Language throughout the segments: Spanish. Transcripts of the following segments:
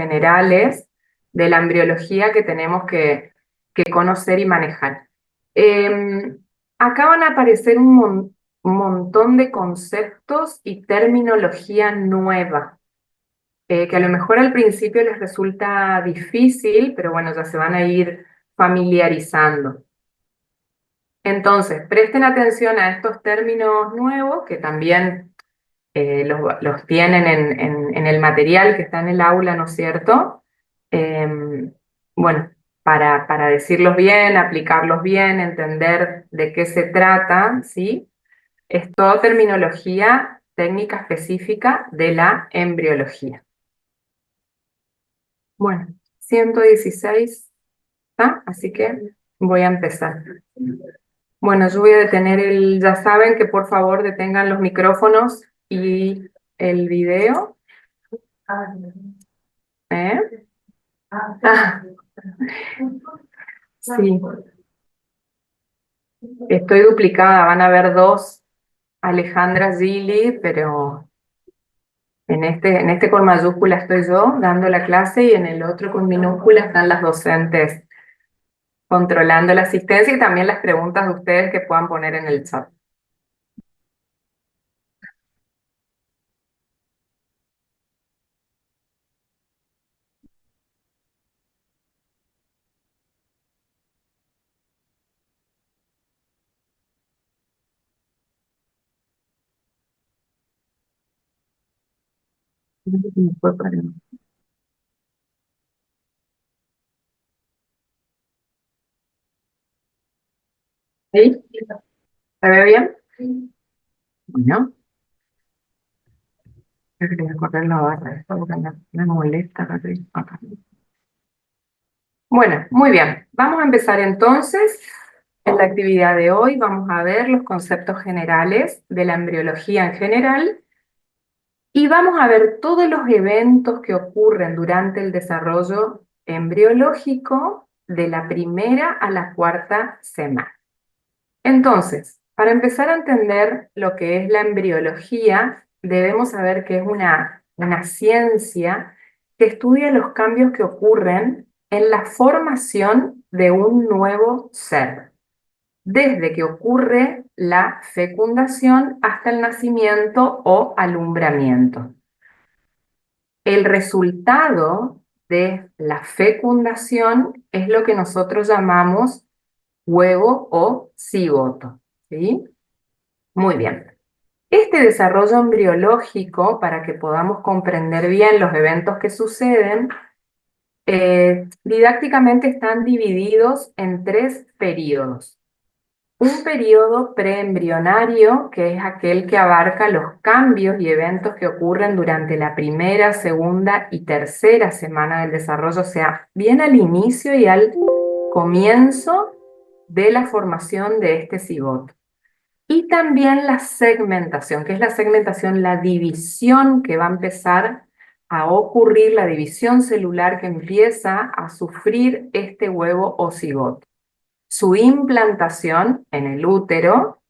generales de la embriología que tenemos que conocer y manejar. Acá van a aparecer un montón de conceptos y terminología nueva, que a lo mejor al principio les resulta difícil, pero bueno, ya se van a ir familiarizando. Entonces, presten atención a estos términos nuevos que también los tienen en el material que está en el aula, ¿no es cierto? Bueno, para decirlos bien, aplicarlos bien, entender de qué se trata, ¿sí? Es toda terminología técnica específica de la embriología. Bueno, 116, ¿está? Así que voy a empezar. Bueno, yo voy a detener ya saben que por favor detengan los micrófonos y el video. ¿Eh? Ah, sí, estoy duplicada, van a haber dos Alejandra Gili, pero en este con mayúscula estoy yo dando la clase y en el otro con minúscula están las docentes controlando la asistencia y también las preguntas de ustedes que puedan poner en el chat. ¿Sí? ¿Se ve bien? Bueno, yo quería correr la barra, esto porque me molesta. Acá. Bueno, muy bien. Vamos a empezar entonces. En la actividad de hoy vamos a ver los conceptos generales de la embriología en general y vamos a ver todos los eventos que ocurren durante el desarrollo embriológico de la primera a la cuarta semana. Entonces, para empezar a entender lo que es la embriología, debemos saber que es una ciencia que estudia los cambios que ocurren en la formación de un nuevo ser, desde que ocurre la fecundación hasta el nacimiento o alumbramiento. El resultado de la fecundación es lo que nosotros llamamos huevo o cigoto, ¿sí? Muy bien. Este desarrollo embriológico, para que podamos comprender bien los eventos que suceden, didácticamente están divididos en tres periodos. Un periodo preembrionario, que es aquel que abarca los cambios y eventos que ocurren durante la primera, segunda y tercera semana del desarrollo, o sea, bien al inicio y al comienzo de la formación de este cigoto. Y también la segmentación, que es la segmentación, la división que va a empezar a ocurrir, la división celular que empieza a sufrir este huevo o cigoto. Su implantación en el útero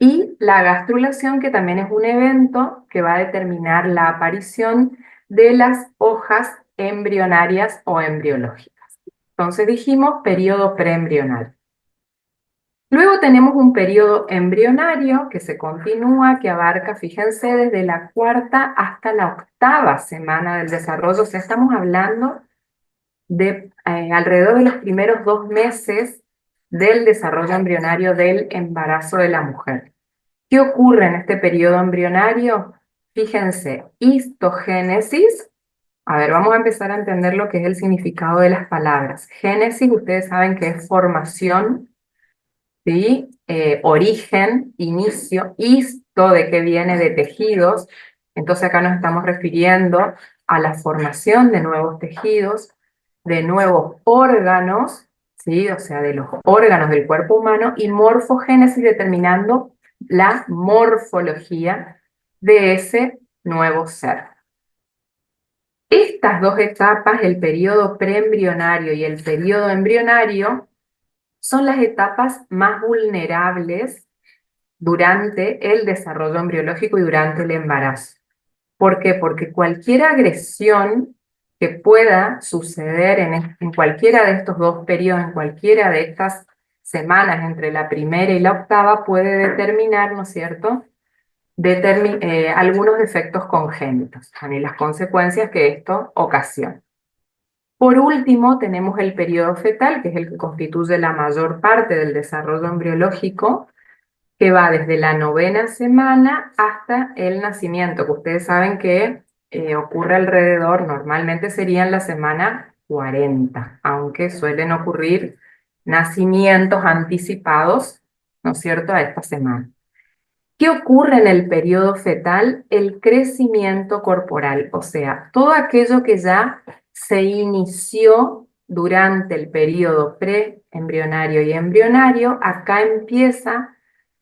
y la gastrulación, que también es un evento que va a determinar la aparición de las hojas embrionarias o embriológicas. Entonces dijimos periodo preembrionario. Luego tenemos un periodo embrionario que se continúa, que abarca, fíjense, desde la cuarta hasta la octava semana del desarrollo. O sea, estamos hablando de alrededor de los primeros 2 meses del desarrollo embrionario del embarazo de la mujer. ¿Qué ocurre en este periodo embrionario? Fíjense, histogénesis. A ver, vamos a empezar a entender lo que es el significado de las palabras. Génesis, ustedes saben que es formación, ¿sí? Origen, inicio, histo, de que viene de tejidos. Entonces acá nos estamos refiriendo a la formación de nuevos tejidos, de nuevos órganos, ¿sí? O sea, de los órganos del cuerpo humano, y morfogénesis, determinando la morfología de ese nuevo ser. Estas dos etapas, el periodo preembrionario y el periodo embrionario, son las etapas más vulnerables durante el desarrollo embriológico y durante el embarazo. ¿Por qué? Porque cualquier agresión que pueda suceder en cualquiera de estos dos periodos, en cualquiera de estas semanas entre la primera y la octava, puede determinar, ¿no es cierto?, algunos defectos congénitos y las consecuencias que esto ocasiona. Por último, tenemos el periodo fetal, que es el que constituye la mayor parte del desarrollo embriológico, que va desde la 9ª semana hasta el nacimiento, que ustedes saben que ocurre alrededor, normalmente sería en la semana 40, aunque suelen ocurrir nacimientos anticipados, ¿no es cierto?, a esta semana. ¿Qué ocurre en el periodo fetal? El crecimiento corporal, o sea, todo aquello que ya se inició durante el periodo preembrionario y embrionario, acá empieza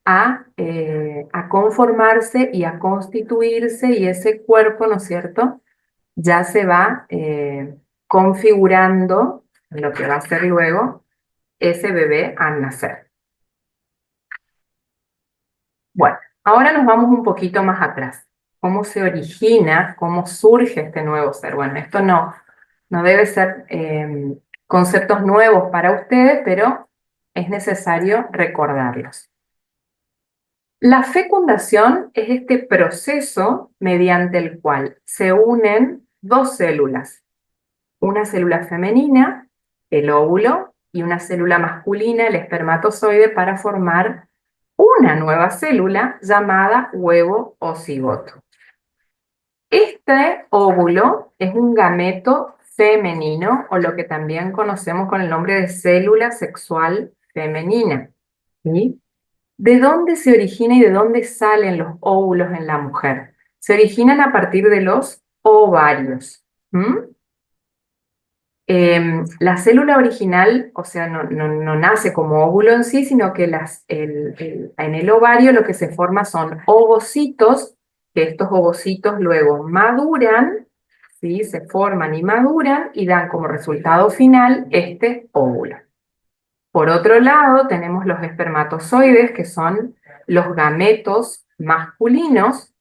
a conformarse y a constituirse, y ese cuerpo, ¿no es cierto?, ya se va configurando en lo que va a ser luego ese bebé al nacer. Bueno, ahora nos vamos un poquito más atrás. ¿Cómo se origina, cómo surge este nuevo ser? Bueno, esto no debe ser conceptos nuevos para ustedes, pero es necesario recordarlos. La fecundación es este proceso mediante el cual se unen dos células, una célula femenina, el óvulo, y una célula masculina, el espermatozoide, para formar una nueva célula llamada huevo o cigoto. Este óvulo es un gameto femenino, o lo que también conocemos con el nombre de célula sexual femenina, ¿sí? ¿De dónde se origina y de dónde salen los óvulos en la mujer? Se originan a partir de los ovarios. La célula original, o sea, no nace como óvulo en sí, sino que en el ovario lo que se forma son ovocitos, que estos ovocitos luego maduran, ¿sí? Se forman y maduran y dan como resultado final este óvulo. Por otro lado, tenemos los espermatozoides, que son los gametos masculinos.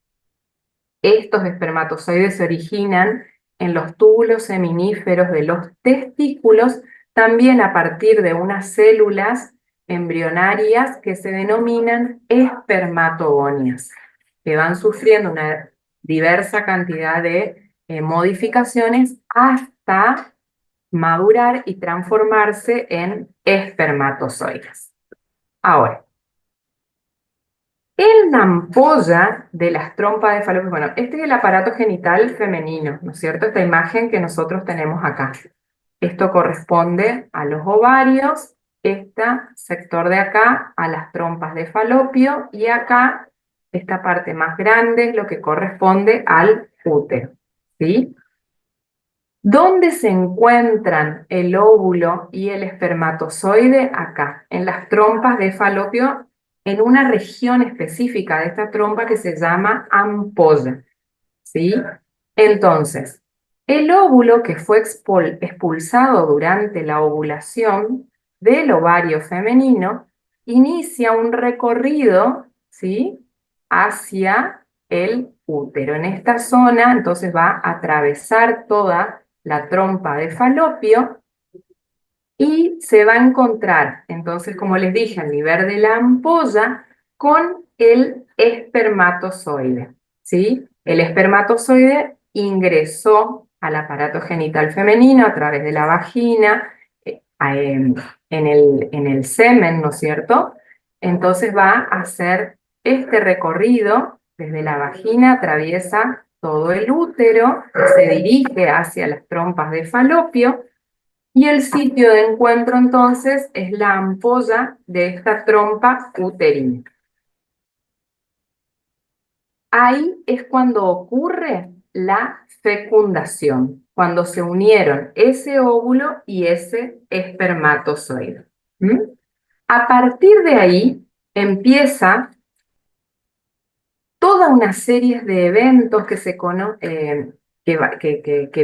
Estos espermatozoides se originan en los túbulos seminíferos de los testículos, también a partir de unas células embrionarias que se denominan espermatogonias, que van sufriendo una diversa cantidad de modificaciones hasta madurar y transformarse en espermatozoides. Ahora, en la ampolla de las trompas de Falopio, bueno, este es el aparato genital femenino, ¿no es cierto? Esta imagen que nosotros tenemos acá. Esto corresponde a los ovarios, este sector de acá a las trompas de Falopio, y acá, esta parte más grande es lo que corresponde al útero, ¿sí? ¿Dónde se encuentran el óvulo y el espermatozoide? Acá, en las trompas de Falopio, en una región específica de esta trompa que se llama ampolla, ¿sí? Entonces, el óvulo que fue expulsado durante la ovulación del ovario femenino inicia un recorrido, ¿sí?, hacia el útero. En esta zona, entonces, va a atravesar toda la trompa de Falopio y se va a encontrar, entonces, como les dije, al nivel de la ampolla con el espermatozoide, ¿sí? El espermatozoide ingresó al aparato genital femenino a través de la vagina, en el semen, ¿no es cierto? Entonces va a hacer este recorrido desde la vagina, atraviesa todo el útero, se dirige hacia las trompas de Falopio, y el sitio de encuentro entonces es la ampolla de esta trompa uterina. Ahí es cuando ocurre la fecundación, cuando se unieron ese óvulo y ese espermatozoide. A partir de ahí empieza toda una serie de eventos que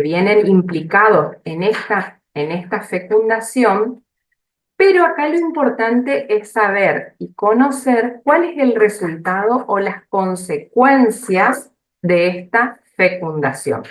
vienen implicados en esta fecundación, pero acá lo importante es saber y conocer cuál es el resultado o las consecuencias de esta fecundación.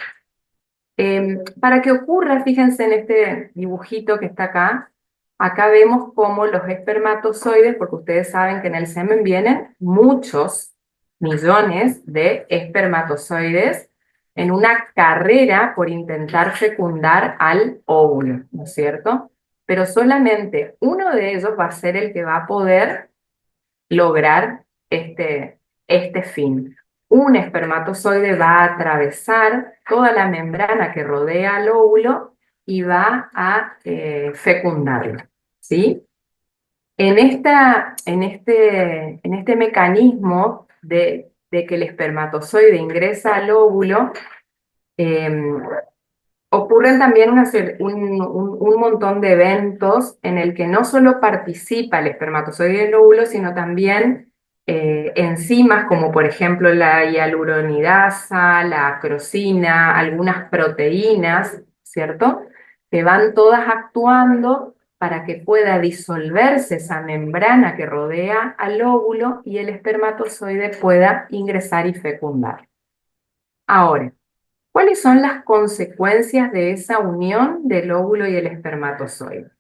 Para que ocurra, fíjense en este dibujito que está acá, acá vemos cómo los espermatozoides, porque ustedes saben que en el semen vienen muchos millones de espermatozoides en una carrera por intentar fecundar al óvulo, ¿no es cierto? Pero solamente uno de ellos va a ser el que va a poder lograr este fin. Un espermatozoide va a atravesar toda la membrana que rodea al óvulo y va a fecundarlo, ¿sí? En este mecanismo de que el espermatozoide ingresa al óvulo, em, ocurren también un montón de eventos en el que no solo participa el espermatozoide y el óvulo, sino también enzimas como por ejemplo la hialuronidasa, la acrosina, algunas proteínas, ¿cierto? Que van todas actuando para que pueda disolverse esa membrana que rodea al óvulo y el espermatozoide pueda ingresar y fecundar. Ahora, ¿cuáles son las consecuencias de esa unión del óvulo y el espermatozoide?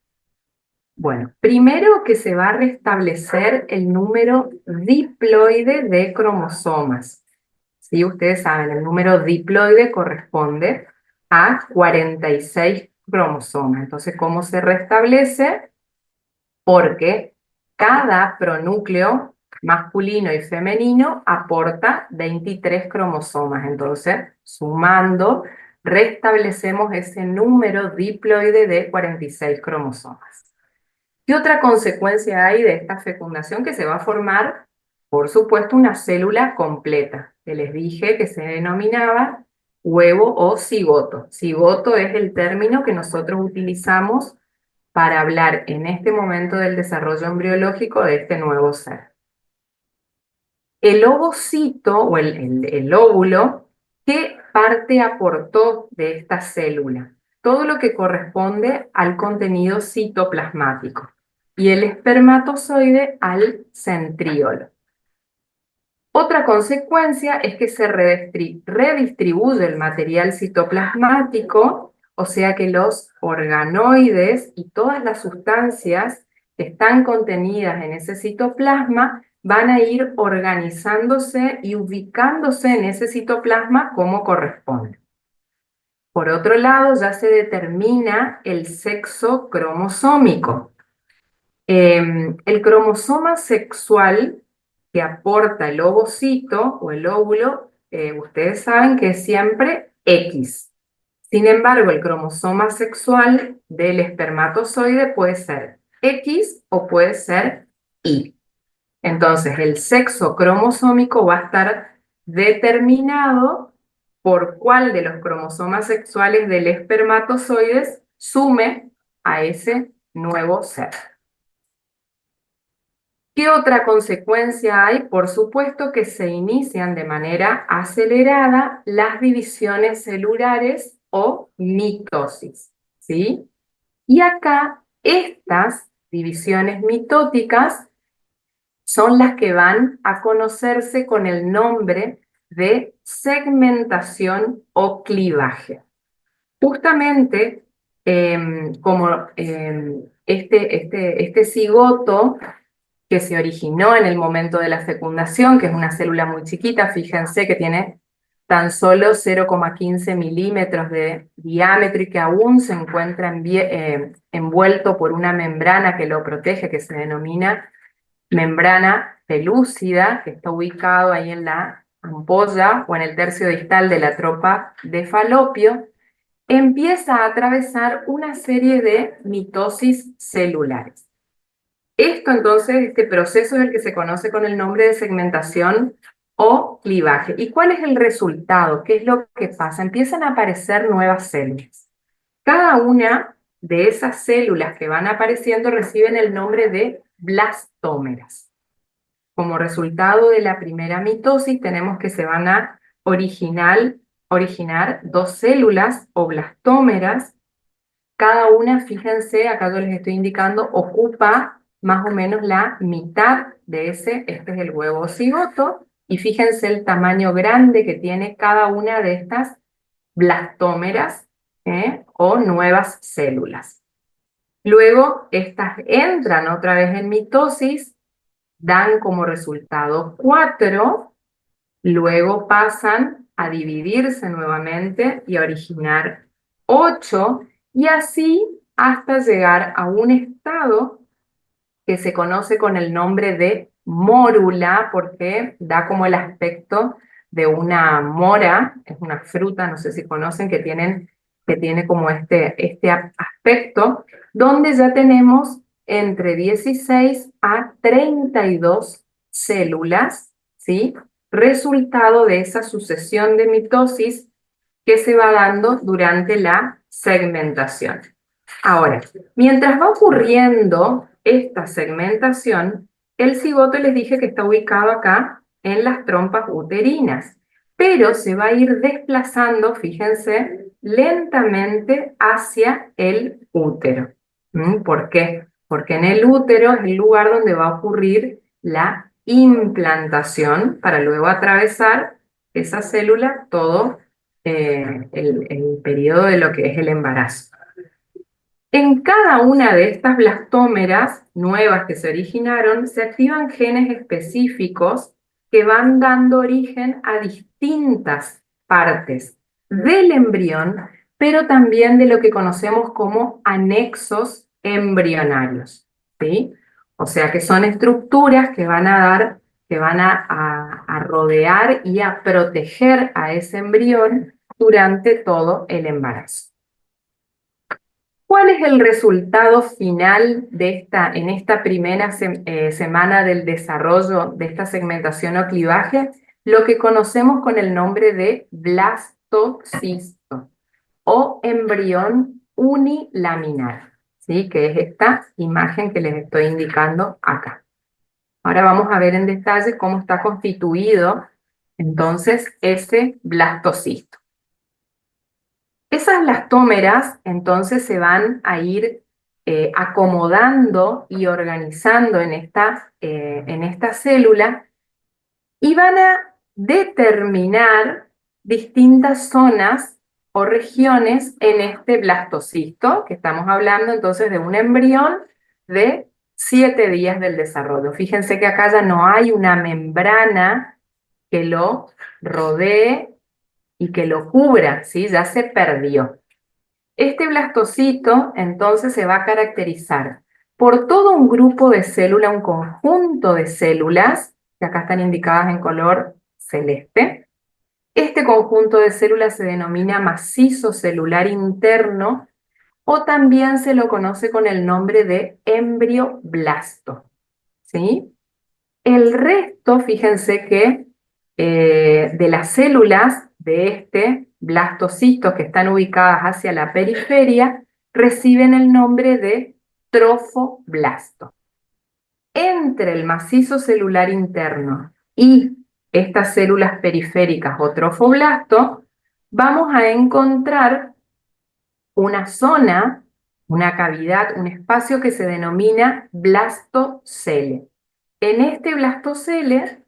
Bueno, primero que se va a restablecer el número diploide de cromosomas. ¿Sí? Ustedes saben, el número diploide corresponde a 46 cromosomas. Entonces, ¿cómo se restablece? Porque cada pronúcleo masculino y femenino aporta 23 cromosomas. Entonces, sumando, restablecemos ese número diploide de 46 cromosomas. ¿Qué otra consecuencia hay de esta fecundación? Que se va a formar, por supuesto, una célula completa, que les dije que se denominaba huevo o cigoto. Cigoto es el término que nosotros utilizamos para hablar en este momento del desarrollo embriológico de este nuevo ser. El ovocito o el óvulo, ¿qué parte aportó de esta célula? Todo lo que corresponde al contenido citoplasmático y el espermatozoide al centríolo. Otra consecuencia es que se redistribuye el material citoplasmático, o sea que los organoides y todas las sustancias que están contenidas en ese citoplasma van a ir organizándose y ubicándose en ese citoplasma como corresponde. Por otro lado, ya se determina el sexo cromosómico. El cromosoma sexual que aporta el ovocito o el óvulo, ustedes saben que es siempre X. Sin embargo, el cromosoma sexual del espermatozoide puede ser X o puede ser Y. Entonces, el sexo cromosómico va a estar determinado por cuál de los cromosomas sexuales del espermatozoide sume a ese nuevo ser. ¿Qué otra consecuencia hay? Por supuesto que se inician de manera acelerada las divisiones celulares o mitosis, ¿sí? Y acá estas divisiones mitóticas son las que van a conocerse con el nombre de segmentación o clivaje. Justamente como este cigoto que se originó en el momento de la fecundación, que es una célula muy chiquita, fíjense que tiene tan solo 0,15 milímetros de diámetro y que aún se encuentra envuelto por una membrana que lo protege, que se denomina membrana pelúcida, que está ubicado ahí en la ampolla o en el tercio distal de la tropa de Falopio, empieza a atravesar una serie de mitosis celulares. Esto entonces, este proceso es el que se conoce con el nombre de segmentación o clivaje. ¿Y cuál es el resultado? ¿Qué es lo que pasa? Empiezan a aparecer nuevas células. Cada una de esas células que van apareciendo reciben el nombre de blastómeras. Como resultado de la primera mitosis tenemos que se van a originar dos células o blastómeras. Cada una, fíjense, acá yo les estoy indicando, ocupa más o menos la mitad de este es el huevo cigoto, y fíjense el tamaño grande que tiene cada una de estas blastómeras o nuevas células. Luego, estas entran otra vez en mitosis, dan como resultado 4, luego pasan a dividirse nuevamente y a originar 8, y así hasta llegar a un estado que se conoce con el nombre de mórula, porque da como el aspecto de una mora, es una fruta, no sé si conocen, que tiene como este aspecto, donde ya tenemos entre 16 a 32 células, ¿sí? Resultado de esa sucesión de mitosis que se va dando durante la segmentación. Ahora, mientras va ocurriendo esta segmentación, el cigoto les dije que está ubicado acá en las trompas uterinas, pero se va a ir desplazando, fíjense, lentamente hacia el útero. ¿Por qué? Porque en el útero es el lugar donde va a ocurrir la implantación para luego atravesar esa célula todo el periodo de lo que es el embarazo. En cada una de estas blastómeras nuevas que se originaron, se activan genes específicos que van dando origen a distintas partes del embrión, pero también de lo que conocemos como anexos embrionarios, ¿sí? O sea que son estructuras que van a dar, que van a rodear y a proteger a ese embrión durante todo el embarazo. ¿Cuál es el resultado final de en esta primera semana del desarrollo de esta segmentación o clivaje? Lo que conocemos con el nombre de blastocisto o embrión unilaminar, ¿sí? Que es esta imagen que les estoy indicando acá. Ahora vamos a ver en detalle cómo está constituido entonces ese blastocisto. Esas blastómeras entonces se van a ir acomodando y organizando en esta célula y van a determinar distintas zonas o regiones en este blastocisto, que estamos hablando entonces de un embrión de 7 días del desarrollo. Fíjense que acá ya no hay una membrana que lo rodee y que lo cubra, ¿sí? Ya se perdió. Este blastocito entonces se va a caracterizar por todo un grupo de células, un conjunto de células, que acá están indicadas en color celeste. Este conjunto de células se denomina macizo celular interno o también se lo conoce con el nombre de embrioblasto, ¿sí? El resto, fíjense que de las células de este blastocisto que están ubicadas hacia la periferia, reciben el nombre de trofoblasto. Entre el macizo celular interno y estas células periféricas o trofoblasto, vamos a encontrar una zona, una cavidad, un espacio que se denomina blastocele. En este blastocele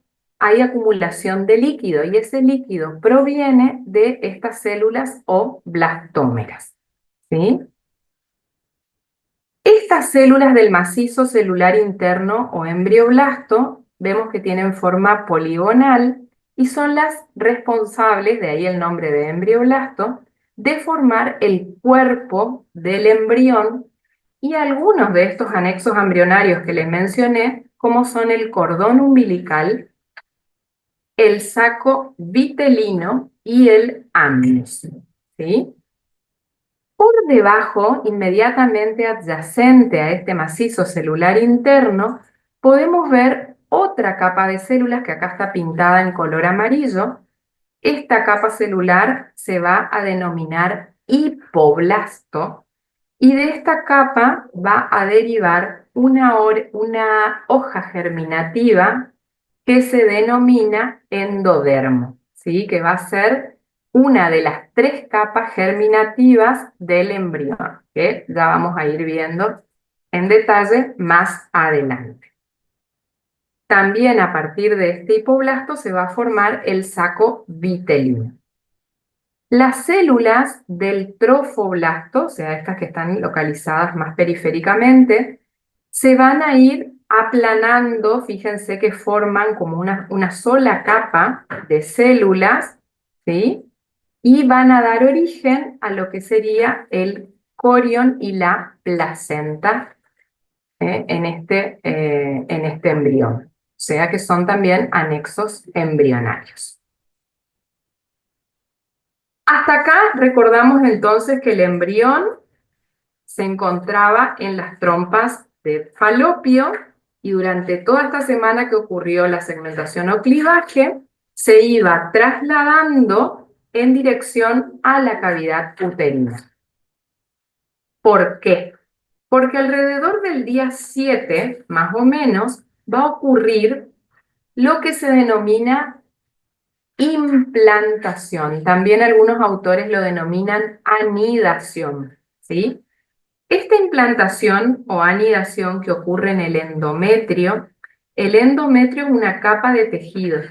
hay acumulación de líquido y ese líquido proviene de estas células o blastómeras, ¿sí? Estas células del macizo celular interno o embrioblasto vemos que tienen forma poligonal y son las responsables, de ahí el nombre de embrioblasto, de formar el cuerpo del embrión y algunos de estos anexos embrionarios que les mencioné, como son el cordón umbilical, el saco vitelino y el amnios, ¿sí? Por debajo, inmediatamente adyacente a este macizo celular interno, podemos ver otra capa de células que acá está pintada en color amarillo. Esta capa celular se va a denominar hipoblasto y de esta capa va a derivar una hoja germinativa que se denomina endodermo, ¿sí? Que va a ser una de las 3 capas germinativas del embrión, que ya vamos a ir viendo en detalle más adelante. También a partir de este hipoblasto se va a formar el saco vitelino. Las células del trofoblasto, o sea, estas que están localizadas más periféricamente, se van a ir aplanando, fíjense que forman como una sola capa de células, ¿sí? Y van a dar origen a lo que sería el corion y la placenta en este embrión. O sea que son también anexos embrionarios. Hasta acá recordamos entonces que el embrión se encontraba en las trompas de Falopio y durante toda esta semana que ocurrió la segmentación o clivaje, se iba trasladando en dirección a la cavidad uterina. ¿Por qué? Porque alrededor del día 7, más o menos, va a ocurrir lo que se denomina implantación. También algunos autores lo denominan anidación, ¿sí? Esta implantación o anidación que ocurre en el endometrio es una capa de tejido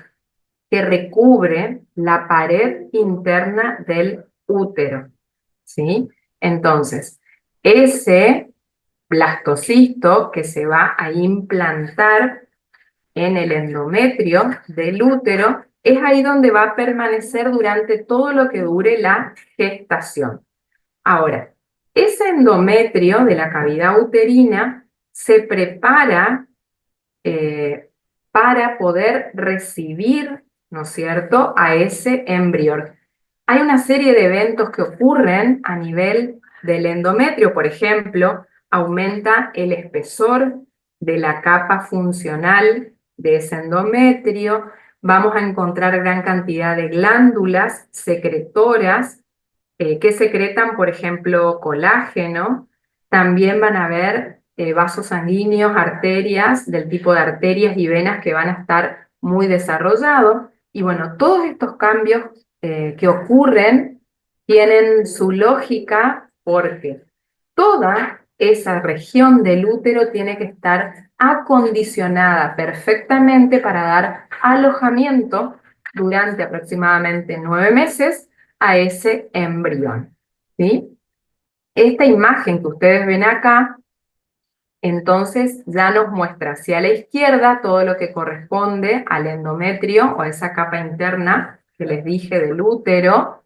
que recubre la pared interna del útero, ¿sí? Entonces, ese blastocisto que se va a implantar en el endometrio del útero es ahí donde va a permanecer durante todo lo que dure la gestación. Ahora, ese endometrio de la cavidad uterina se prepara para poder recibir, ¿no es cierto?, a ese embrión. Hay una serie de eventos que ocurren a nivel del endometrio, por ejemplo, aumenta el espesor de la capa funcional de ese endometrio, vamos a encontrar gran cantidad de glándulas secretoras que secretan, por ejemplo, colágeno. También van a haber vasos sanguíneos, arterias, del tipo de arterias y venas que van a estar muy desarrollados. Y bueno, todos estos cambios que ocurren tienen su lógica porque toda esa región del útero tiene que estar acondicionada perfectamente para dar alojamiento durante aproximadamente 9 meses a ese embrión, ¿sí? Esta imagen que ustedes ven acá, entonces ya nos muestra hacia la izquierda todo lo que corresponde al endometrio o a esa capa interna que les dije del útero.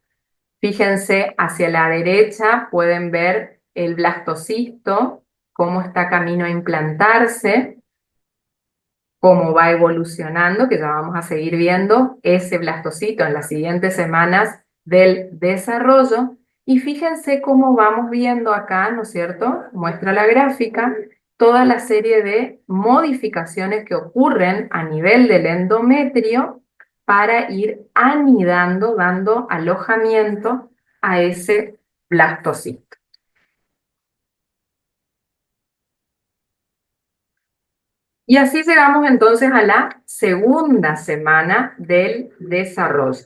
Fíjense, hacia la derecha pueden ver el blastocisto, cómo está camino a implantarse, cómo va evolucionando, que ya vamos a seguir viendo ese blastocito en las siguientes semanas del desarrollo. Y fíjense cómo vamos viendo acá, ¿no es cierto? Muestra la gráfica, toda la serie de modificaciones que ocurren a nivel del endometrio para ir anidando, dando alojamiento a ese blastocito. Y así llegamos entonces a la segunda semana del desarrollo.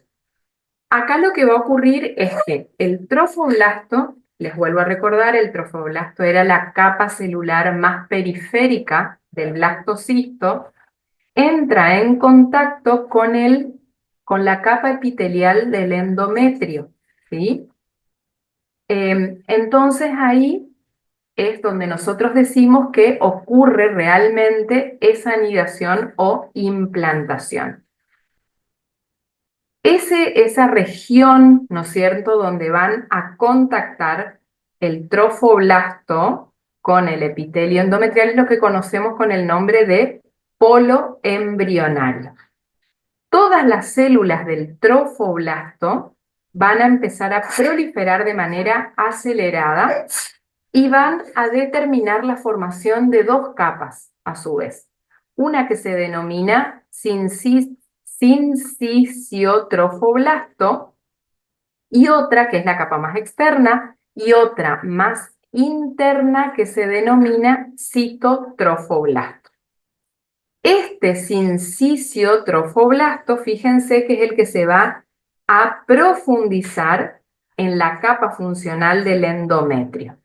Acá lo que va a ocurrir es que el trofoblasto, les vuelvo a recordar, el trofoblasto era la capa celular más periférica del blastocisto, entra en contacto con la capa epitelial del endometrio, ¿sí? Entonces ahí es donde nosotros decimos que ocurre realmente esa anidación o implantación. Esa región, ¿no es cierto?, donde van a contactar el trofoblasto con el epitelio endometrial es lo que conocemos con el nombre de polo embrionario. Todas las células del trofoblasto van a empezar a proliferar de manera acelerada y van a determinar la formación de dos capas, a su vez. Una que se denomina sinciciotrofoblasto y otra que es la capa más externa y otra más interna que se denomina citotrofoblasto. Este sinciciotrofoblasto, fíjense que es el que se va a profundizar en la capa funcional del endometrio.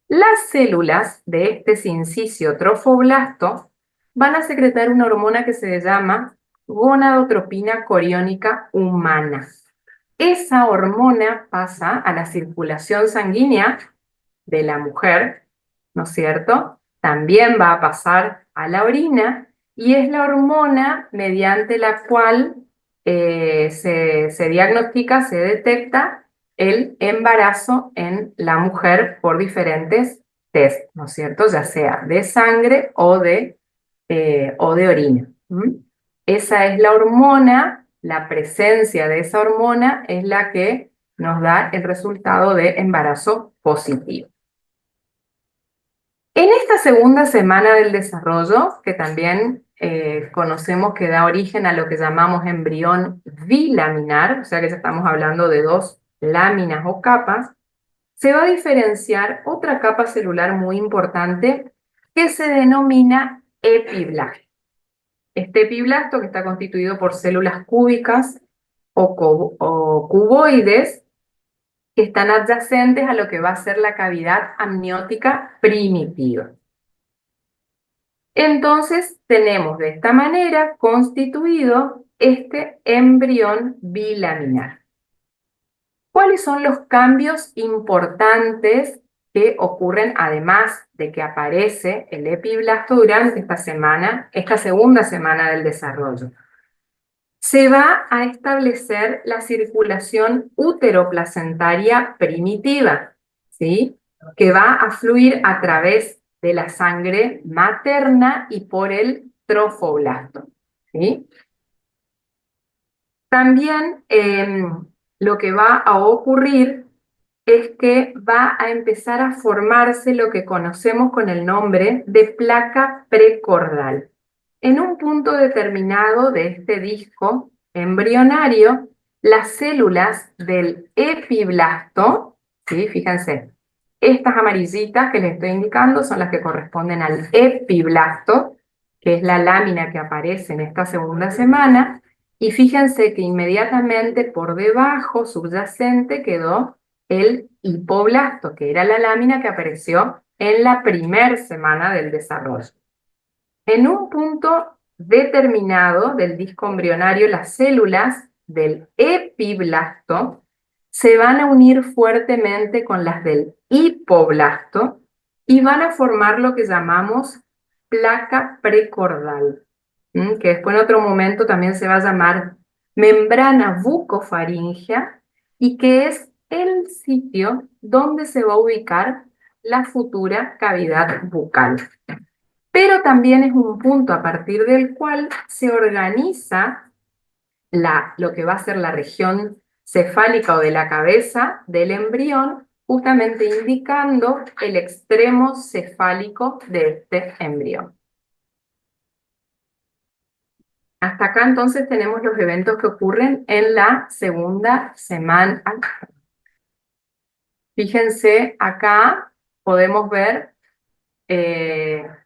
Las células de este sinciciotrofoblasto van a secretar una hormona que se llama gonadotropina coriónica humana. esa hormona pasa a la circulación sanguínea de la mujer, ¿no es cierto? También va a pasar a la orina y es la hormona mediante la cual se diagnostica, se detecta el embarazo en la mujer por diferentes test, ¿no es cierto? Ya sea de sangre o de orina. ¿Mm? Esa es la hormona, la presencia de esa hormona es la que nos da el resultado de embarazo positivo. En esta segunda semana del desarrollo, que también conocemos que da origen a lo que llamamos embrión bilaminar, o sea que ya estamos hablando de dos láminas o capas, se va a diferenciar otra capa celular muy importante que se denomina epiblasto. Este epiblasto, que está constituido por células cúbicas o cuboides, que están adyacentes a lo que va a ser la cavidad amniótica primitiva. Entonces tenemos de esta manera constituido este embrión bilaminar. ¿Cuáles son los cambios importantes que ocurren además de que aparece el epiblasto durante esta semana, esta segunda semana del desarrollo? Se va a establecer la circulación uteroplacentaria primitiva, ¿sí? Que va a fluir a través de la sangre materna y por el trofoblasto, ¿sí? También lo que va a ocurrir es que va a empezar a formarse lo que conocemos con el nombre de placa precordal. En un punto determinado de este disco embrionario, las células del epiblasto, ¿sí? Fíjense, estas amarillitas que les estoy indicando son las que corresponden al epiblasto, que es la lámina que aparece en esta segunda semana, y fíjense que inmediatamente por debajo, subyacente, quedó el hipoblasto, que era la lámina que apareció en la primera semana del desarrollo. En un punto determinado del disco embrionario, las células del epiblasto se van a unir fuertemente con las del hipoblasto y van a formar lo que llamamos placa precordal, que después en otro momento también se va a llamar membrana bucofaringea y que es el sitio donde se va a ubicar la futura cavidad bucal. Pero también es un punto a partir del cual se organiza lo que va a ser la región cefálica o de la cabeza del embrión, justamente indicando el extremo cefálico de este embrión. Hasta acá entonces tenemos los eventos que ocurren en la segunda semana. Fíjense, acá podemos ver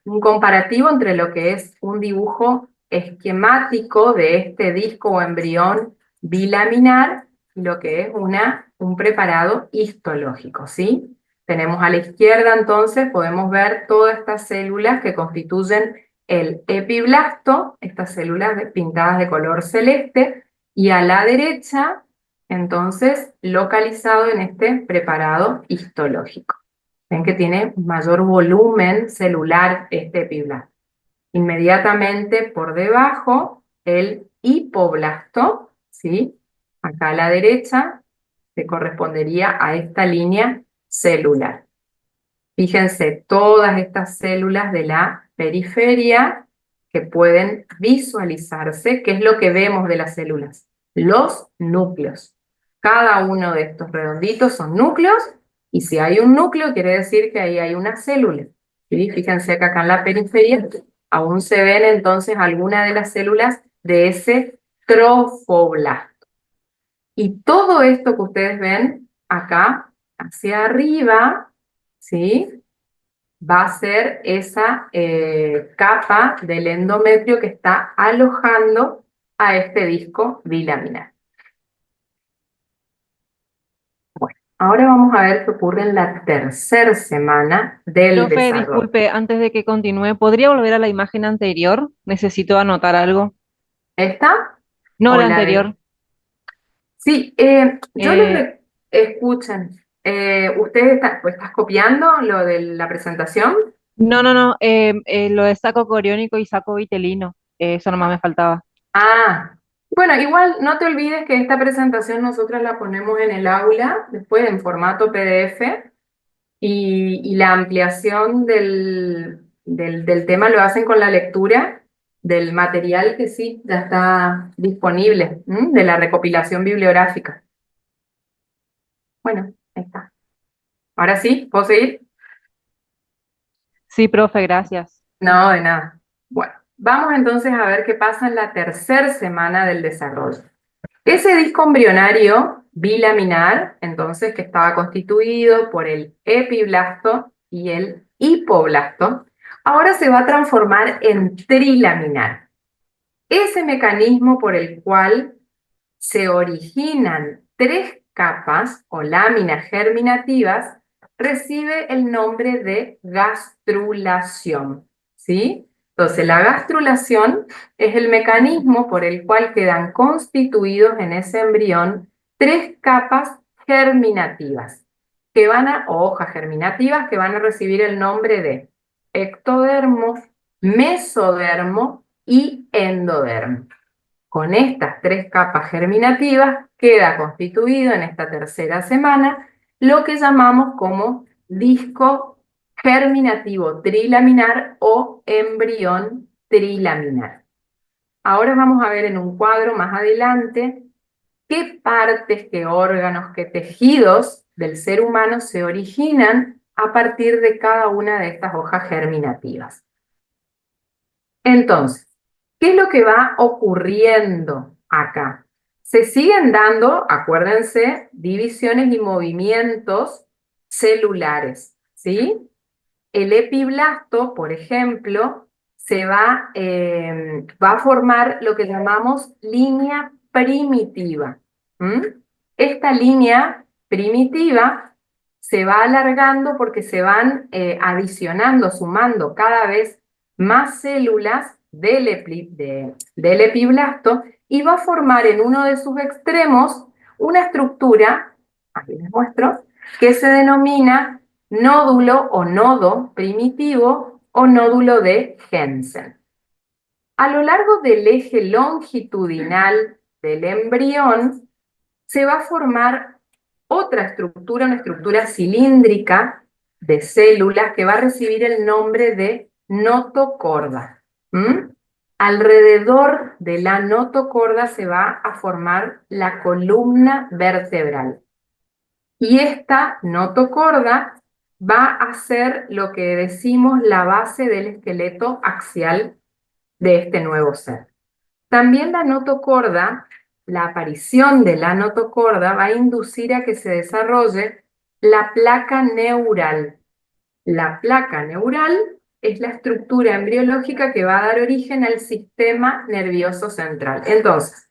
un comparativo entre lo que es un dibujo esquemático de este disco o embrión bilaminar y lo que es un preparado histológico, ¿sí? Tenemos a la izquierda entonces, podemos ver todas estas células que constituyen el epiblasto, estas células pintadas de color celeste, y a la derecha, entonces, localizado en este preparado histológico. Ven que tiene mayor volumen celular este epiblasto. Inmediatamente por debajo, el hipoblasto, ¿sí? Acá a la derecha, se correspondería a esta línea celular. Fíjense, todas estas células de la periferia que pueden visualizarse, ¿qué es lo que vemos de las células? Los núcleos. Cada uno de estos redonditos son núcleos, y si hay un núcleo, quiere decir que ahí hay una célula. ¿Sí? Fíjense que acá en la periferia aún se ven entonces algunas de las células de ese trofoblasto. Y todo esto que ustedes ven acá, hacia arriba, ¿sí? Va a ser esa capa del endometrio que está alojando a este disco bilaminar. Bueno, ahora vamos a ver qué ocurre en la tercera semana del Profe, desarrollo. disculpe, antes de que continúe, ¿podría volver a la imagen anterior? Necesito anotar algo. ¿Esta No o la la de? anterior. Sí, yo Eh, escuchen, ¿ustedes pues, estás copiando lo de la presentación? no, no, no, lo de saco coriónico y saco vitelino, eso nomás me faltaba. Ah, bueno, igual no te olvides que esta presentación nosotros la ponemos en el aula, después en formato PDF, y la ampliación del tema lo hacen con la lectura del material que sí, ya está disponible, ¿m? De la recopilación bibliográfica. Bueno, ahí está. Ahora sí, ¿puedo seguir? Sí, profe, gracias. No, de nada. Bueno, vamos entonces a ver qué pasa en la tercera semana del desarrollo. Ese disco embrionario bilaminar, entonces, que estaba constituido por el epiblasto y el hipoblasto, ahora se va a transformar en trilaminar. Ese mecanismo por el cual se originan tres capas o láminas germinativas recibe el nombre de gastrulación, ¿sí? Entonces, la gastrulación es el mecanismo por el cual quedan constituidos en ese embrión tres capas germinativas o hojas germinativas que van a recibir el nombre de ectodermo, mesodermo y endodermo. Con estas tres capas germinativas queda constituido en esta tercera semana lo que llamamos como disco germinativo trilaminar o embrión trilaminar. Ahora vamos a ver en un cuadro más adelante qué partes, qué órganos, qué tejidos del ser humano se originan a partir de cada una de estas hojas germinativas. Entonces, ¿qué es lo que va ocurriendo acá? Se siguen dando, acuérdense, divisiones y movimientos celulares, ¿sí? El epiblasto, por ejemplo, va a formar lo que llamamos línea primitiva. ¿M? Esta línea primitiva se va alargando porque se van adicionando, sumando cada vez más células del epiblasto y va a formar en uno de sus extremos una estructura, aquí les muestro, que se denomina nódulo o nodo primitivo o nódulo de Hensen. A lo largo del eje longitudinal del embrión se va a formar otra estructura, una estructura cilíndrica de células que va a recibir el nombre de notocorda. ¿Mm? Alrededor de la notocorda se va a formar la columna vertebral. Y esta notocorda va a ser lo que decimos la base del esqueleto axial de este nuevo ser. También la notocorda, la aparición de la notocorda va a inducir a que se desarrolle la placa neural. La placa neural es la estructura embriológica que va a dar origen al sistema nervioso central. Entonces,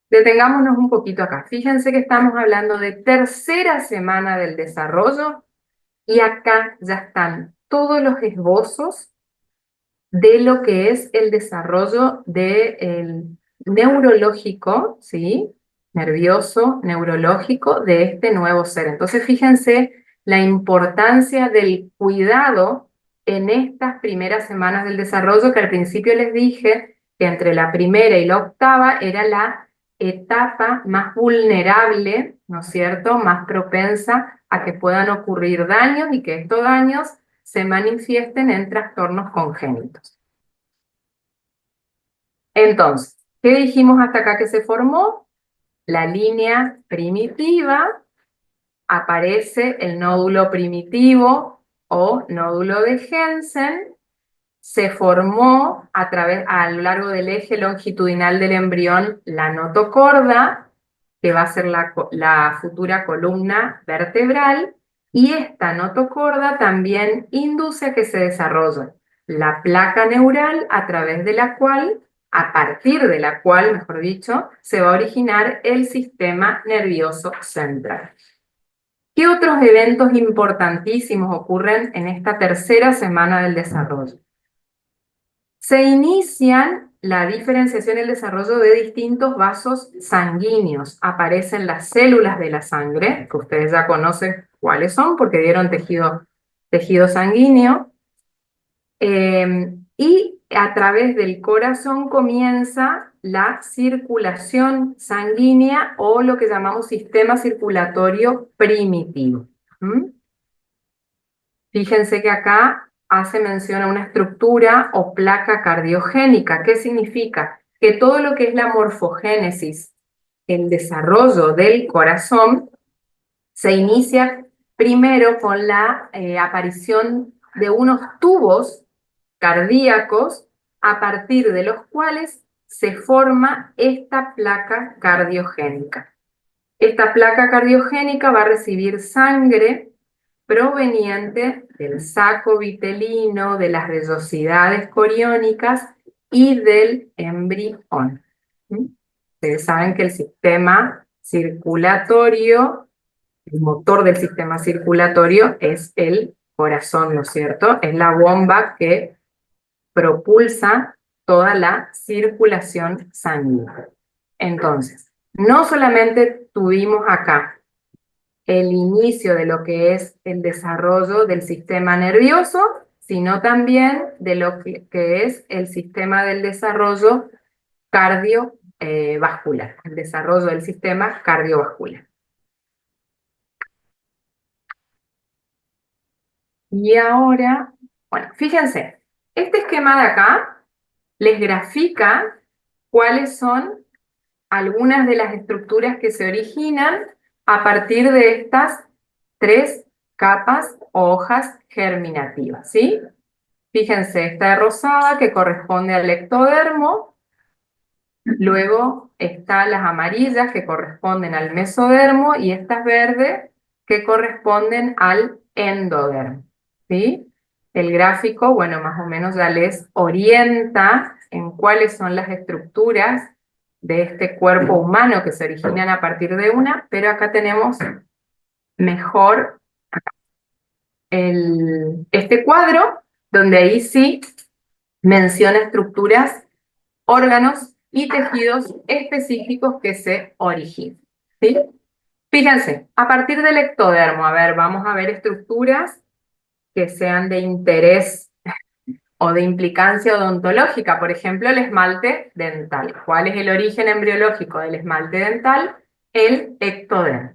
detengámonos un poquito acá. Fíjense que estamos hablando de tercera semana del desarrollo y acá ya están todos los esbozos de lo que es el desarrollo del neurológico, ¿sí? Nervioso, neurológico de este nuevo ser. Entonces, fíjense la importancia del cuidado en estas primeras semanas del desarrollo, que al principio les dije que entre la primera y la octava era la etapa más vulnerable, ¿no es cierto?, más propensa a que puedan ocurrir daños y que estos daños se manifiesten en trastornos congénitos. Entonces, ¿qué dijimos hasta acá que se formó? La línea primitiva, aparece el nódulo primitivo o nódulo de Hensen, se formó a lo largo del eje longitudinal del embrión la notocorda, que va a ser la futura columna vertebral, y esta notocorda también induce a que se desarrolle la placa neural a partir de la cual, mejor dicho, se va a originar el sistema nervioso central. ¿Qué otros eventos importantísimos ocurren en esta tercera semana del desarrollo? Se inician la diferenciación y el desarrollo de distintos vasos sanguíneos. Aparecen las células de la sangre, que ustedes ya conocen cuáles son porque dieron tejido sanguíneo. Y a través del corazón comienza la circulación sanguínea o lo que llamamos sistema circulatorio primitivo. ¿Mm? Fíjense que acá hace mención a una estructura o placa cardiogénica. ¿Qué significa? Que todo lo que es la morfogénesis, el desarrollo del corazón, se inicia primero con la aparición de unos tubos cardíacos a partir de los cuales se forma esta placa cardiogénica. Esta placa cardiogénica va a recibir sangre proveniente del saco vitelino, de las vellosidades coriónicas y del embrión. ¿Mm? Ustedes saben que el sistema circulatorio, el motor del sistema circulatorio es el corazón, ¿no es cierto? Es la bomba que propulsa toda la circulación sanguínea. Entonces, no solamente tuvimos acá el inicio de lo que es el desarrollo del sistema nervioso, sino también de lo que es el sistema del desarrollo cardiovascular, el desarrollo del sistema cardiovascular. Y ahora, bueno, fíjense, este esquema de acá les grafica cuáles son algunas de las estructuras que se originan a partir de estas tres capas o hojas germinativas, ¿sí? Fíjense, esta es rosada que corresponde al ectodermo, luego están las amarillas que corresponden al mesodermo y estas verdes que corresponden al endodermo, ¿sí? El gráfico, bueno, más o menos ya les orienta en cuáles son las estructuras de este cuerpo humano que se originan a partir de una, pero acá tenemos mejor este cuadro, donde ahí sí menciona estructuras, órganos y tejidos específicos que se originan, ¿sí? Fíjense, a partir del ectodermo, a ver, vamos a ver estructuras que sean de interés o de implicancia odontológica, por ejemplo, el esmalte dental. ¿Cuál es el origen embriológico del esmalte dental? El ectodermo.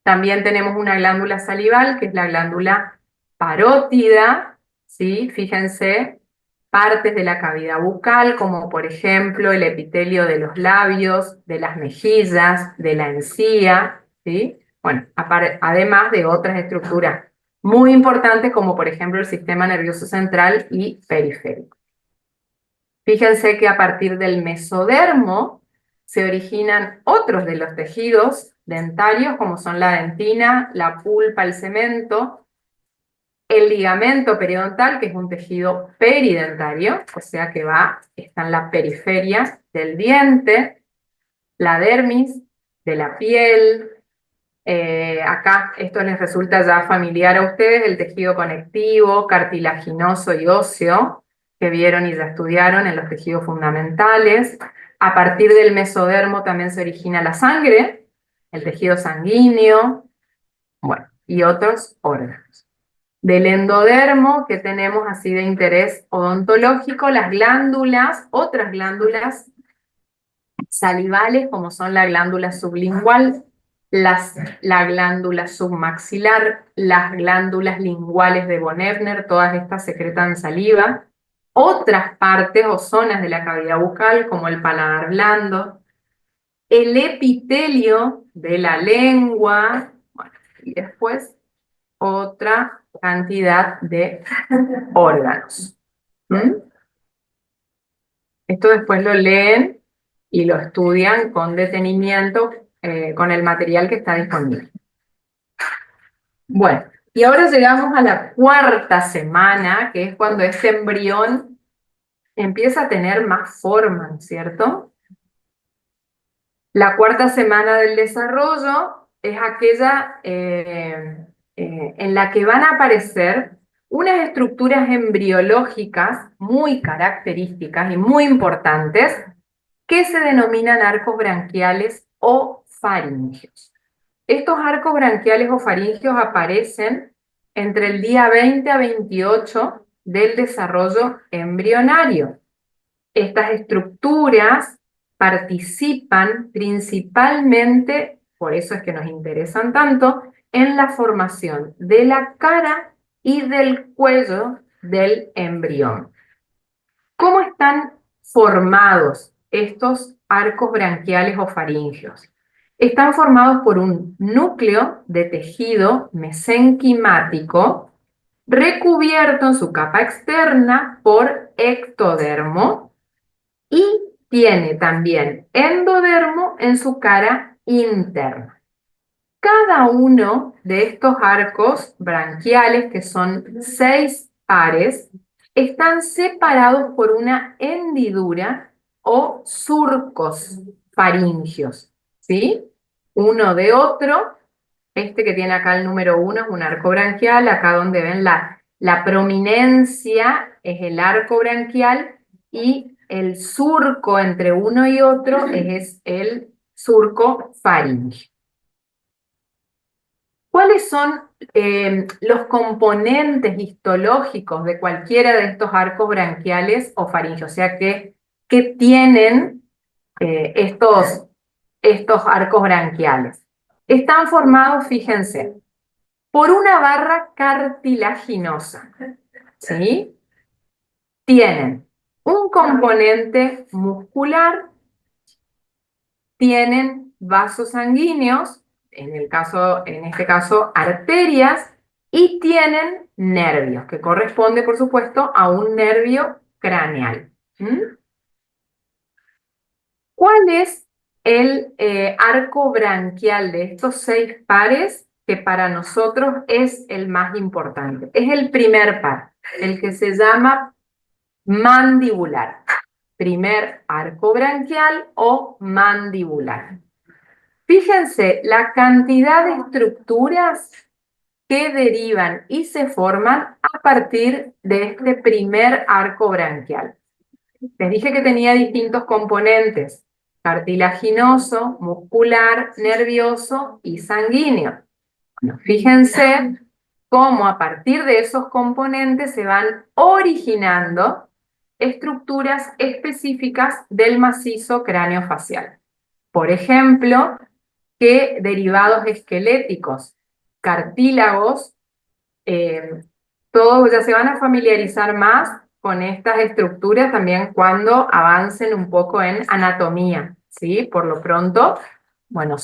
También tenemos una glándula salival, que es la glándula parótida, ¿sí? Fíjense, partes de la cavidad bucal, como por ejemplo el epitelio de los labios, de las mejillas, de la encía, ¿sí? Bueno, además de otras estructuras muy importantes, como por ejemplo el sistema nervioso central y periférico. Fíjense que a partir del mesodermo se originan otros de los tejidos dentarios, como son la dentina, la pulpa, el cemento, el ligamento periodontal, que es un tejido peridentario, o sea que está en la periferia del diente, la dermis de la piel. Acá esto les resulta ya familiar a ustedes, el tejido conectivo, cartilaginoso y óseo, que vieron y ya estudiaron en los tejidos fundamentales. A partir del mesodermo también se origina la sangre, el tejido sanguíneo, bueno, y otros órganos. Del endodermo, que tenemos así de interés odontológico, las glándulas, otras glándulas salivales, como son la glándula sublingual, la glándula submaxilar, las glándulas linguales de von Ebner, todas estas secretan saliva. Otras partes o zonas de la cavidad bucal, como el paladar blando, el epitelio de la lengua, bueno, y después otra cantidad de órganos. ¿Mm? Esto después lo leen y lo estudian con detenimiento con el material que está disponible. Bueno, y ahora llegamos a la cuarta semana, que es cuando este embrión empieza a tener más forma, ¿no es cierto? La cuarta semana del desarrollo es aquella en la que van a aparecer unas estructuras embriológicas muy características y muy importantes que se denominan arcos branquiales o faringios. Estos arcos branquiales o faringios aparecen entre el día 20 a 28 del desarrollo embrionario. Estas estructuras participan principalmente, por eso es que nos interesan tanto, en la formación de la cara y del cuello del embrión. ¿Cómo están formados estos arcos branquiales o faringios? Están formados por un núcleo de tejido mesenquimático recubierto en su capa externa por ectodermo y tiene también endodermo en su cara interna. Cada uno de estos arcos branquiales, que son 6 pares, están separados por una hendidura o surcos faringios, ¿sí? Uno de otro. Este que tiene acá el número 1 es un arco branquial. Acá donde ven la prominencia es el arco branquial y el surco entre uno y otro es el surco faríngeo. ¿Cuáles son los componentes histológicos de cualquiera de estos arcos branquiales o faringios? O sea, ¿qué tienen estos arcos branquiales? Están formados, fíjense, por una barra cartilaginosa, ¿sí? Tienen un componente muscular, tienen vasos sanguíneos, en este caso arterias, y tienen nervios, que corresponde, por supuesto, a un nervio craneal. ¿Mm? ¿Cuál es el arco branquial de estos 6 pares que para nosotros es el más importante? Es el primer par, el que se llama mandibular. Primer arco branquial o mandibular. Fíjense la cantidad de estructuras que derivan y se forman a partir de este primer arco branquial. Les dije que tenía distintos componentes: cartilaginoso, muscular, nervioso y sanguíneo. Bueno, fíjense cómo a partir de esos componentes se van originando estructuras específicas del macizo craneofacial. Por ejemplo, que derivados esqueléticos, cartílagos, todos ya se van a familiarizar más con estas estructuras también cuando avancen un poco en anatomía, ¿sí? Por lo pronto, bueno,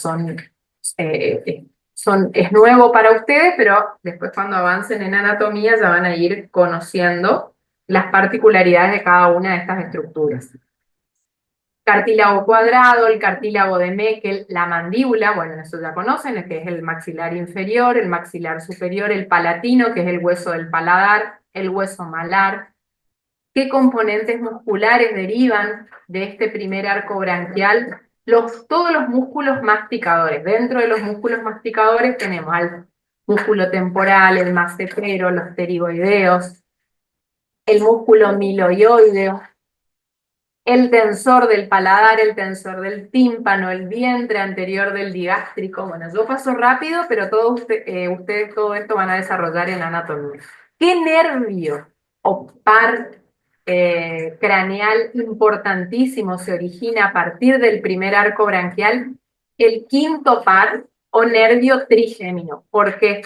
es nuevo para ustedes, pero después cuando avancen en anatomía ya van a ir conociendo las particularidades de cada una de estas estructuras. Cartílago cuadrado, el cartílago de Meckel, la mandíbula, bueno, eso ya conocen, que es el maxilar inferior, el maxilar superior, el palatino, que es el hueso del paladar, el hueso malar. ¿Qué componentes musculares derivan de este primer arco branquial? Todos los músculos masticadores. Dentro de los músculos masticadores tenemos al músculo temporal, el massetero, los pterigoideos, el músculo miloioideo, el tensor del paladar, el tensor del tímpano, el vientre anterior del digástrico. Bueno, yo paso rápido, pero ustedes todo esto van a desarrollar en anatomía. ¿Qué nervio o par craneal importantísimo se origina a partir del primer arco branquial? El quinto par o nervio trigémino. ¿Por qué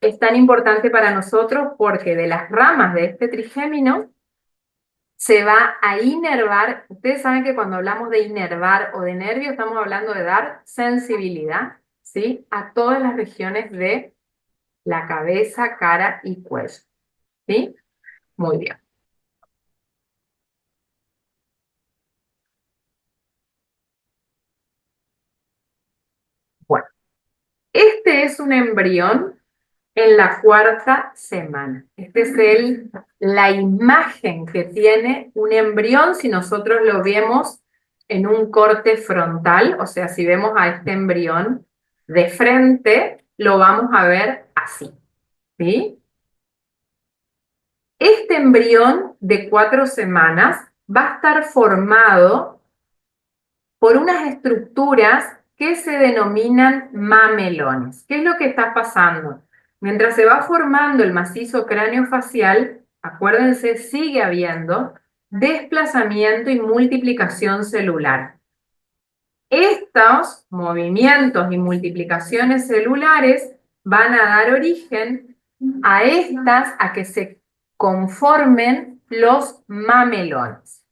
es tan importante para nosotros? Porque de las ramas de este trigémino se va a inervar. Ustedes saben que cuando hablamos de inervar o de nervio estamos hablando de dar sensibilidad, ¿sí? A todas las regiones de la cabeza, cara y cuello, ¿sí? Muy bien. Bueno, este es un embrión en la 4ª semana. Esta es la imagen que tiene un embrión si nosotros lo vemos en un corte frontal. O sea, si vemos a este embrión de frente, lo vamos a ver así, ¿sí? Este embrión de 4 semanas va a estar formado por unas estructuras que se denominan mamelones. ¿Qué es lo que está pasando? Mientras se va formando el macizo craneofacial, acuérdense, sigue habiendo desplazamiento y multiplicación celular. Estos movimientos y multiplicaciones celulares van a dar origen a que se conformen los mamelones.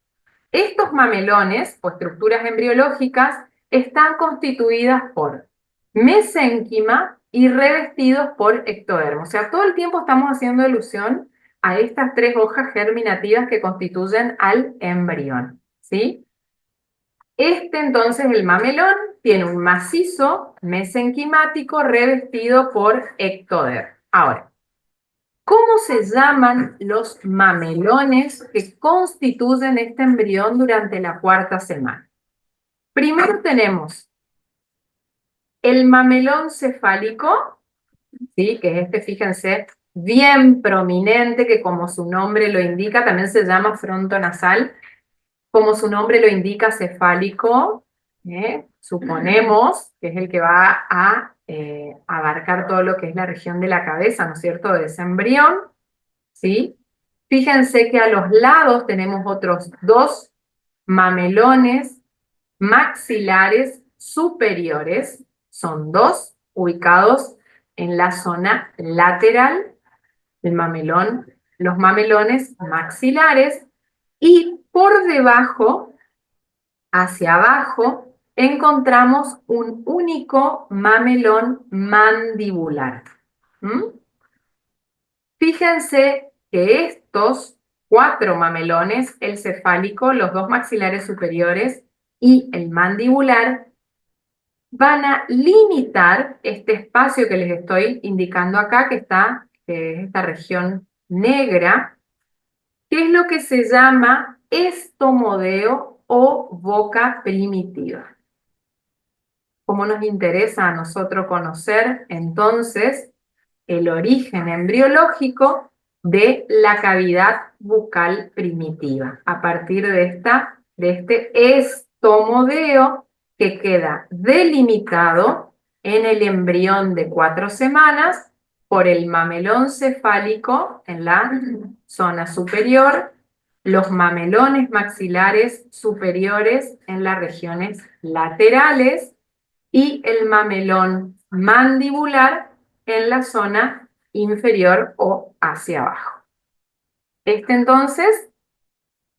Estos mamelones o estructuras embriológicas están constituidas por mesénquima y revestidos por ectodermo. O sea, todo el tiempo estamos haciendo alusión a estas 3 hojas germinativas que constituyen al embrión, ¿sí? Entonces, el mamelón tiene un macizo mesenquimático revestido por ectodermo. Ahora, ¿cómo se llaman los mamelones que constituyen este embrión durante la 4ª semana? Primero tenemos el mamelón cefálico, ¿sí? Que es fíjense, bien prominente, que como su nombre lo indica, también se llama frontonasal, como su nombre lo indica, cefálico, suponemos que es el que va a abarcar todo lo que es la región de la cabeza, ¿no es cierto?, de ese embrión, ¿sí? Fíjense que a los lados tenemos otros 2 mamelones maxilares superiores, son 2 ubicados en la zona lateral, los mamelones maxilares, y por debajo, hacia abajo, encontramos un único mamelón mandibular. ¿Mm? Fíjense que estos 4 mamelones, el cefálico, los 2 maxilares superiores y el mandibular, van a limitar este espacio que les estoy indicando acá, que es esta región negra, que es lo que se llama estomodeo o boca primitiva. Como nos interesa a nosotros conocer, entonces, el origen embriológico de la cavidad bucal primitiva, a partir de este estomodeo que queda delimitado en el embrión de 4 semanas por el mamelón cefálico en la zona superior, los mamelones maxilares superiores en las regiones laterales y el mamelón mandibular en la zona inferior o hacia abajo. Entonces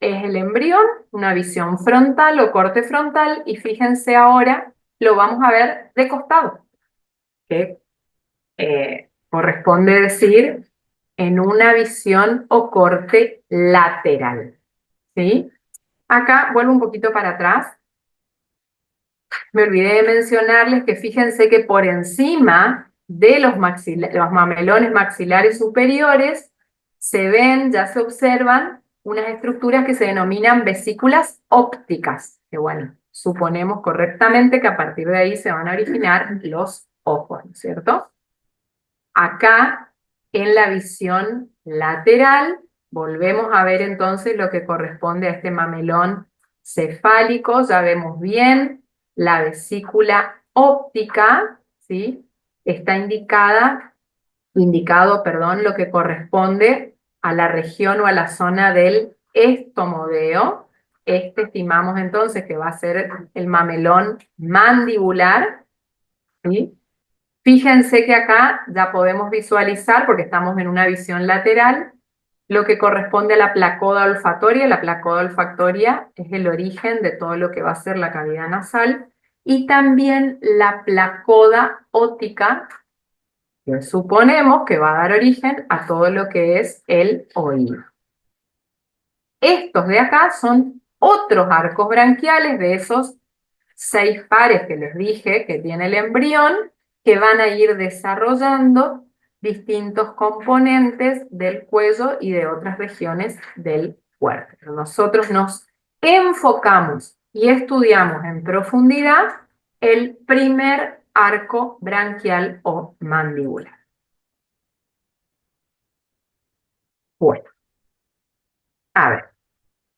es el embrión, una visión frontal o corte frontal, y fíjense ahora, lo vamos a ver de costado, que corresponde decir en una visión o corte lateral, ¿sí? Acá vuelvo un poquito para atrás. Me olvidé de mencionarles que fíjense que por encima de los mamelones maxilares superiores ya se observan unas estructuras que se denominan vesículas ópticas, que bueno, suponemos correctamente que a partir de ahí se van a originar los ojos, ¿no es cierto? Acá, en la visión lateral, volvemos a ver entonces lo que corresponde a este mamelón cefálico. Ya vemos bien la vesícula óptica, ¿sí? Está indicado, perdón, lo que corresponde a la región o a la zona del estomodeo. Estimamos entonces que va a ser el mamelón mandibular, ¿sí? Fíjense que acá ya podemos visualizar, porque estamos en una visión lateral, lo que corresponde a la placoda olfatoria. La placoda olfatoria es el origen de todo lo que va a ser la cavidad nasal, y también la placoda óptica, que suponemos que va a dar origen a todo lo que es el oído. Estos de acá son otros arcos branquiales de esos 6 pares que les dije que tiene el embrión, que van a ir desarrollando distintos componentes del cuello y de otras regiones del cuerpo. Nosotros nos enfocamos y estudiamos en profundidad el primer arco branquial o mandibular. Bueno, A ver,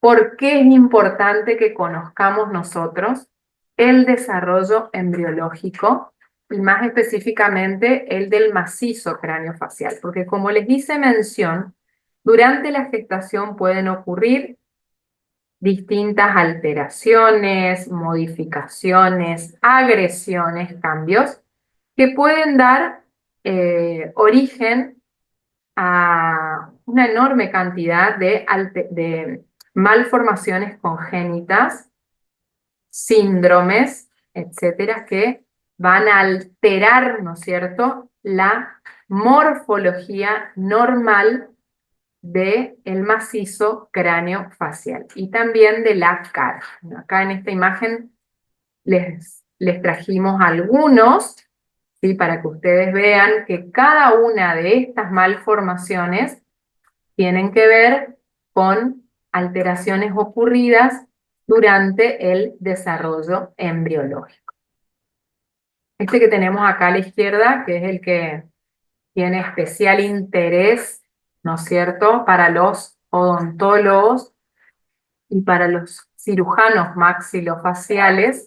¿por qué es importante que conozcamos nosotros el desarrollo embriológico y más específicamente el del macizo craneofacial? Porque como les hice mención, durante la gestación pueden ocurrir distintas alteraciones, modificaciones, agresiones, cambios que pueden dar origen a una enorme cantidad de malformaciones congénitas, síndromes, etcétera, que van a alterar, ¿no es cierto?, la morfología normal del macizo cráneo facial y también de la cara. Acá en esta imagen les trajimos algunos, ¿sí? Para que ustedes vean que cada una de estas malformaciones tienen que ver con alteraciones ocurridas durante el desarrollo embriológico. Este que tenemos acá a la izquierda, que es el que tiene especial interés, ¿no es cierto?, para los odontólogos y para los cirujanos maxilofaciales,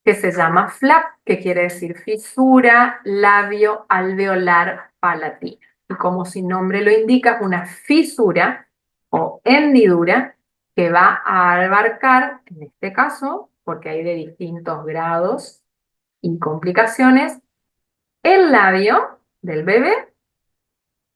que se llama flap, que quiere decir fisura labio alveolar palatina. Y como su nombre lo indica, es una fisura o hendidura que va a abarcar, en este caso, porque hay de distintos grados y complicaciones, el labio del bebé,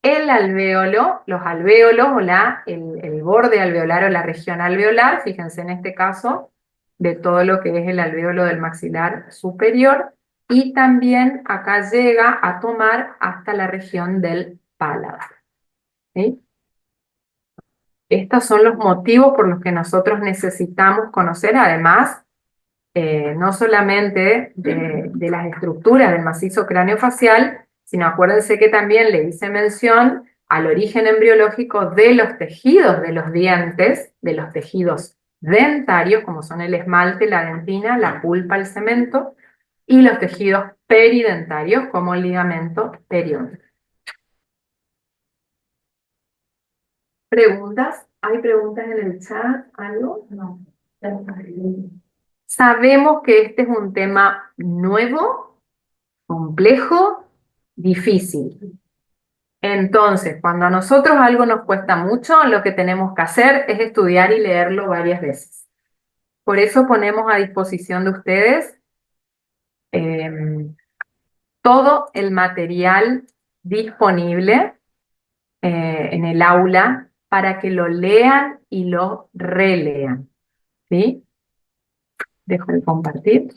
el alvéolo, los alvéolos o el borde alveolar o la región alveolar, fíjense en este caso, de todo lo que es el alvéolo del maxilar superior, y también acá llega a tomar hasta la región del paladar. ¿Sí? Estos son los motivos por los que nosotros necesitamos conocer, además, no solamente de las estructuras del macizo craneofacial, sino acuérdense que también le hice mención al origen embriológico de los tejidos de los dientes, de los tejidos dentarios, como son el esmalte, la dentina, la pulpa, el cemento, y los tejidos peridentarios, como el ligamento periódico. ¿Preguntas? ¿Hay preguntas en el chat? ¿Algo? No. Sabemos que este es un tema nuevo, complejo, difícil. Entonces, cuando a nosotros algo nos cuesta mucho, lo que tenemos que hacer es estudiar y leerlo varias veces. Por eso ponemos a disposición de ustedes todo el material disponible en el aula para que lo lean y lo relean. ¿Sí? Dejo de compartir.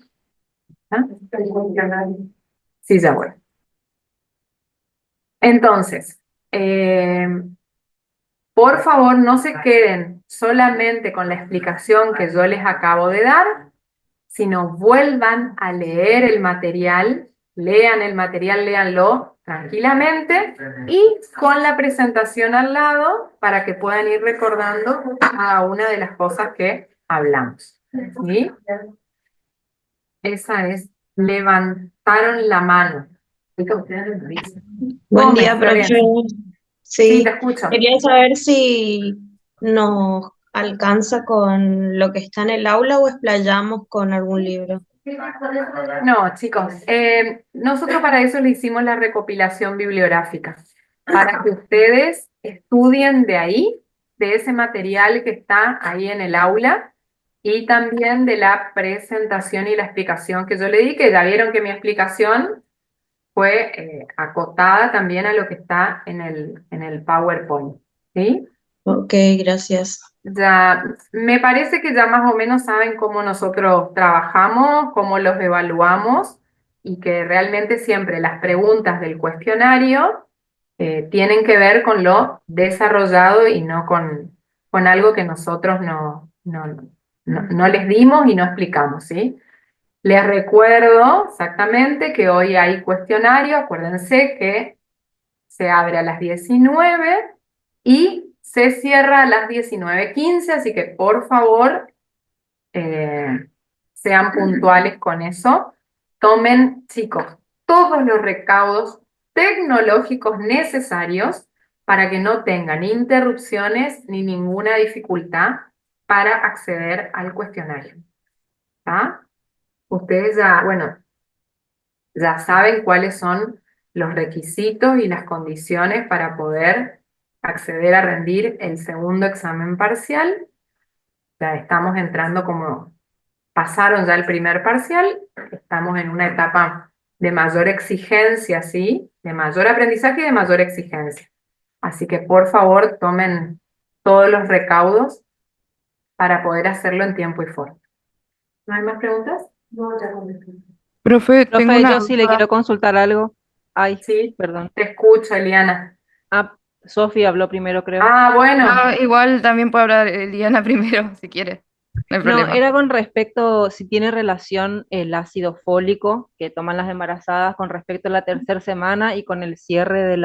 ¿Ah? Sí, ya voy. Entonces, por favor, no se queden solamente con la explicación que yo les acabo de dar, sino vuelvan a leer el material, lean el material, léanlo tranquilamente y con la presentación al lado para que puedan ir recordando cada una de las cosas que hablamos. ¿Sí? Esa es, levantaron la mano. Buen día, profe. Sí, te Sí, escucho. quería saber si nos alcanza con lo que está en el aula o explayamos con algún libro. No, chicos, nosotros para eso le hicimos la recopilación bibliográfica, para que ustedes estudien de ahí, de ese material que está ahí en el aula, y también de la presentación y la explicación que yo le di, que ya vieron que mi explicación fue acotada también a lo que está en el PowerPoint, ¿sí? Ok, gracias. Ya, me parece que ya más o menos saben cómo nosotros trabajamos, cómo los evaluamos y que realmente siempre las preguntas del cuestionario tienen que ver con lo desarrollado y no con algo que nosotros no les dimos y no explicamos, ¿sí? Les recuerdo exactamente que hoy hay cuestionario, acuérdense que se abre a las 19 y se cierra a las 19:15, así que por favor sean puntuales con eso. Tomen, chicos, todos los recaudos tecnológicos necesarios para que no tengan interrupciones ni ninguna dificultad para acceder al cuestionario. ¿Tá? Ustedes ya, bueno, ya saben cuáles son los requisitos y las condiciones para poder acceder a rendir el segundo examen parcial. Ya estamos entrando como pasaron ya el primer parcial, estamos en una etapa de mayor exigencia, ¿sí? De mayor aprendizaje y de mayor exigencia. Así que por favor tomen todos los recaudos para poder hacerlo en tiempo y forma. ¿No hay más preguntas? No, ya contesté. Profe, tengo Profe, una yo sí le duda. quiero consultar algo. Ay, Sí, perdón. te escucho, Eliana. Ah, Sofi habló primero, creo. Ah, bueno, Ah, igual también puedo hablar Diana primero, si quiere. No hay No, problema. era con respecto si tiene relación el ácido fólico que toman las embarazadas con respecto a la tercera semana y con el cierre de